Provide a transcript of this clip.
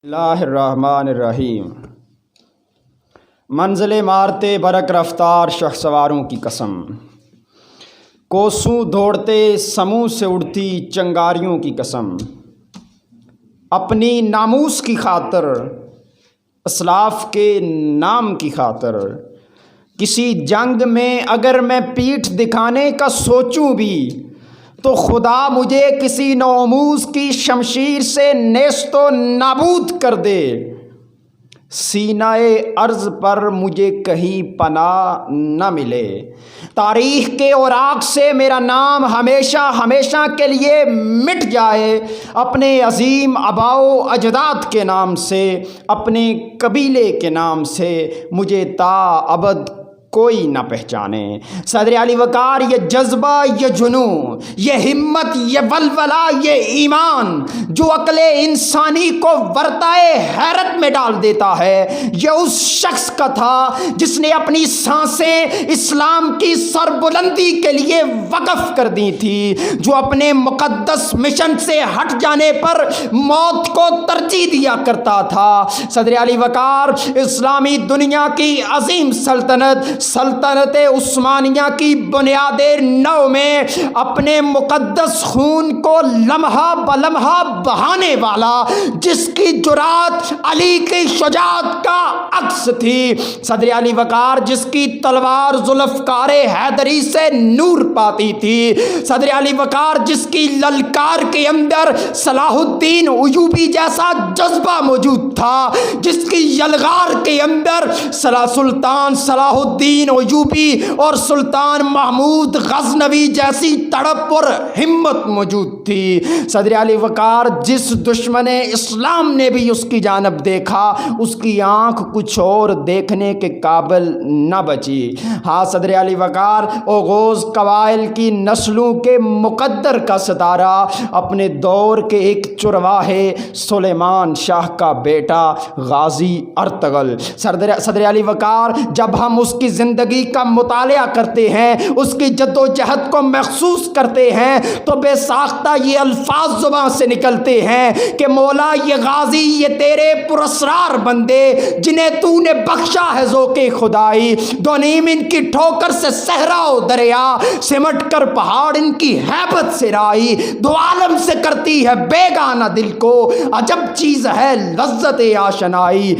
اللہ الرحمن الرحیم۔ منزل مارتے برق رفتار شہسواروں کی قسم، کوسوں دوڑتے سموں سے اڑتی چنگاریوں کی قسم، اپنی ناموس کی خاطر اسلاف کے نام کی خاطر کسی جنگ میں اگر میں پیٹھ دکھانے کا سوچوں بھی تو خدا مجھے کسی نوآموز کی شمشیر سے نیست و نابود کر دے، سینہ ارض پر مجھے کہیں پناہ نہ ملے، تاریخ کے اوراق سے میرا نام ہمیشہ ہمیشہ کے لیے مٹ جائے، اپنے عظیم آباء و اجداد کے نام سے، اپنے قبیلے کے نام سے مجھے تا ابد کوئی نہ پہچانے۔ صدر علی وقار، یہ جذبہ، یہ جنون، یہ ہمت، یہ ولولہ، یہ ایمان جو عقل انسانی کو ورطۂ حیرت میں ڈال دیتا ہے، یہ اس شخص کا تھا جس نے اپنی سانسیں اسلام کی سربلندی کے لیے وقف کر دی تھی، جو اپنے مقدس مشن سے ہٹ جانے پر موت کو ترجیح دیا کرتا تھا۔ صدر علی وقار اسلامی دنیا کی عظیم سلطنت عثمانیہ کی بنیاد نو میں اپنے مقدس خون کو لمحہ بلمحہ بہانے والا، جس کی جرات علی کی شجاعت کا عکس تھی۔ صدر علی وقار جس کی تلوار ذوالفقار حیدری سے نور پاتی تھی۔ صدر علی وقار جس کی للکار کے اندر صلاح الدین ایوبی جیسا جذبہ موجود تھا، جس کی یلغار کے اندر سلطان صلاح الدین ایوبی اور سلطان محمود غزنوی جیسی تڑپ اور ہمت موجود تھی۔ صدر علی وقار جس دشمن اسلام نے بھی اس کی جانب دیکھا، اس کی آنکھ کچھ اور دیکھنے کے قابل نہ بچی۔ ہاں، صدر علی وقار اوغوز قبائل کی نسلوں کے مقدر کا ستارہ، اپنے دور کے ایک چرواہے سلیمان شاہ کا بیٹا غازی ارطغرل۔ صدر علی وقار جب ہم اس کی زندگی کا مطالعہ کرتے ہیں، اس کی جد و جہد کو محسوس کرتے ہیں، تو بے ساختہ یہ الفاظ زبان سے نکلتے ہیں کہ مولا یہ غازی، یہ تیرے پراسرار بندے جنہیں تو نے بخشا ہے ذوق خدائی، دو نیم ان کی ٹھوکر سے صحرا و دریا، سمٹ کر پہاڑ ان کی ہیبت سے رائی، دو عالم سے کرتی ہے بیگانہ دل کو عجب چیز ہے لذت آشنائی۔